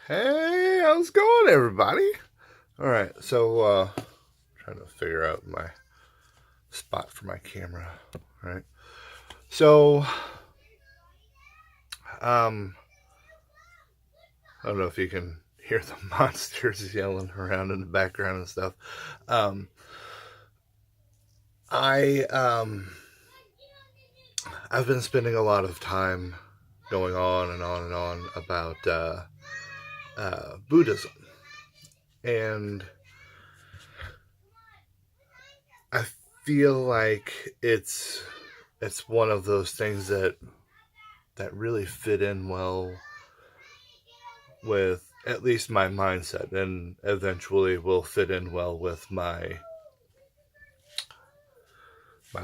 Hey, how's it going, everybody? All right, so trying to figure out my spot for my camera. All right, so um, I don't know if you can hear the monsters yelling around in the background and stuff. Um, I I've been spending a lot of time going on and on and on about Buddhism, and I feel like it's one of those things that really fit in well with at least my mindset, and eventually will fit in well with my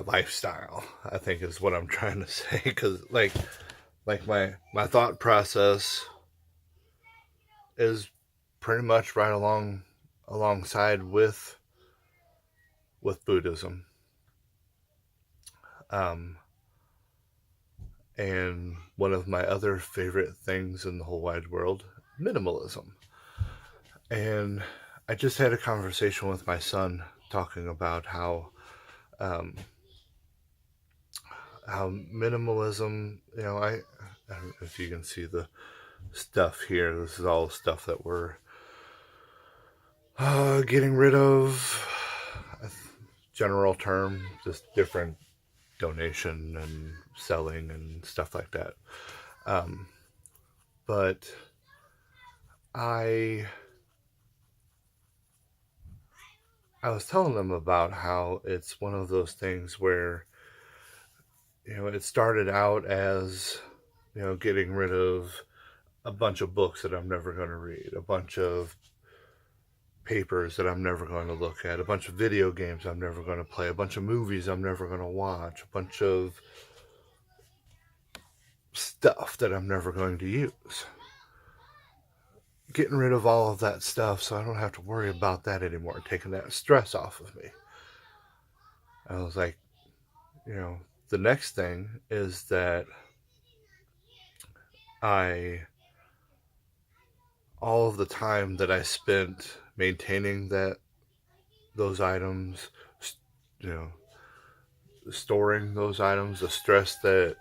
lifestyle, I think is what I'm trying to say. Because like my thought process is pretty much right alongside with Buddhism. um and one of my other favorite things in the whole wide world, minimalism. And I just had a conversation with my son talking about um, how minimalism. I don't know if you can see the stuff here. This is all stuff that we're getting rid of. A general term, just different donation and selling and stuff like that. Um, but I I was telling them about how it's one of those things where it started out as getting rid of a bunch of books that I'm never going to read, a bunch of papers that I'm never going to look at, a bunch of video games I'm never going to play, a bunch of movies I'm never going to watch, a bunch of stuff that I'm never going to use. Getting rid of all of that stuff so I don't have to worry about that anymore, taking that stress off of me. I was like, the next thing is that I all of the time that I spent maintaining those items, you know, storing those items, the stress that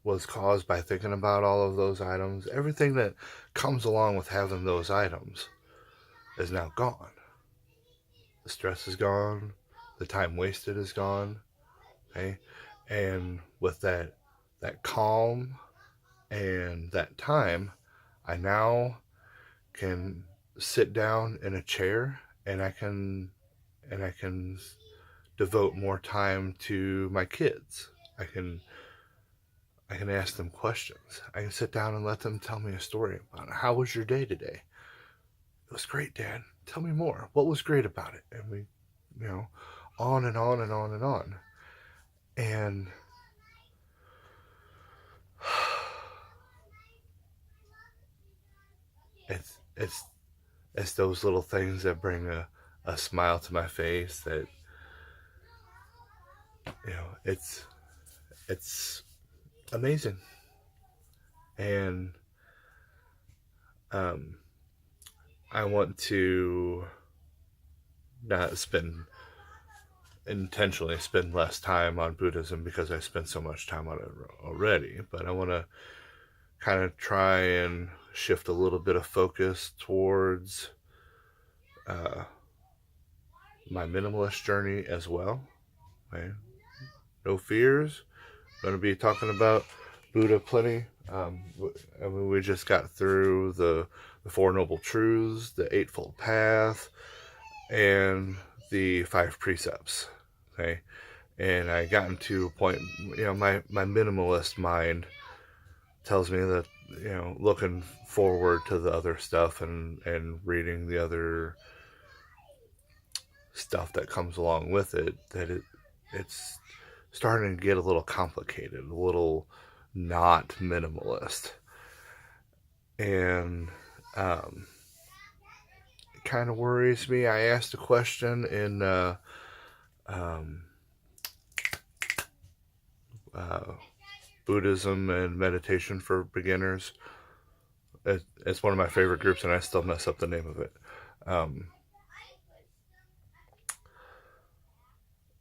was caused by thinking about all of those items, everything that comes along with having those items is now gone. The stress is gone, the time wasted is gone, okay? And with that calm and that time, I now can sit down in a chair and I can devote more time to my kids. I can I can ask them questions. I can sit down and let them tell me a story about it. How was your day today? It was great, Dad. Tell me more. What was great about it? And we, you know, on and on and on and on. And it's it's those little things that bring a smile to my face. That it's amazing. And um, I want to not intentionally spend less time on Buddhism because I spend so much time on it already. But I want to kind of try and shift a little bit of focus towards uh, my minimalist journey as well. Okay? No fears. Going to be talking about Buddha plenty. I mean, we just got through the Four Noble Truths, the Eightfold Path, and the Five Precepts. Okay, and I gotten to a point, my minimalist mind tells me that, looking forward to the other stuff and reading the other stuff that comes along with it, that it's starting to get a little complicated, a little not minimalist. And it kind of worries me. I asked a question in um, uh, Buddhism and Meditation for Beginners. it's one of my favorite groups, and I still mess up the name of it. Um,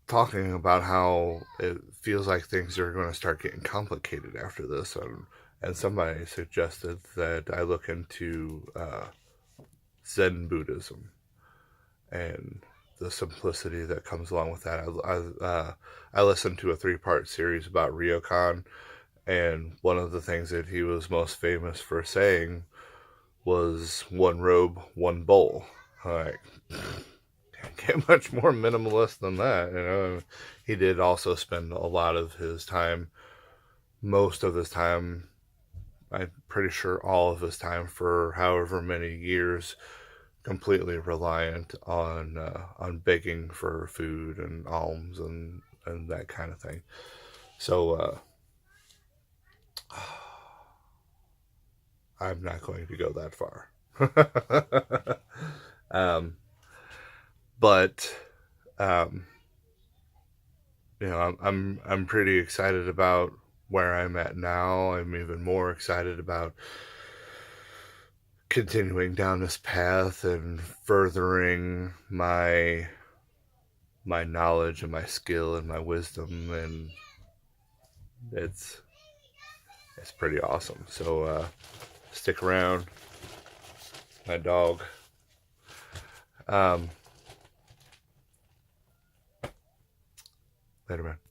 Talking about how it feels like things are going to start getting complicated after this, and somebody suggested that I look into Zen Buddhism and the simplicity that comes along with that. I listened to a 3-part series about Ryokan, and one of the things that he was most famous for saying was one robe, one bowl. Like, can't get much more minimalist than that, you know. He did also spend a lot of his time, most of his time, I'm pretty sure all of his time for however many years, completely reliant on begging for food and alms and that kind of thing. So I'm not going to go that far. um, but um, you know, I'm pretty excited about where I'm at now. I'm even more excited about continuing down this path and furthering my knowledge and my skill and my wisdom, and it's pretty awesome. So stick around, my dog. Um, Later, man.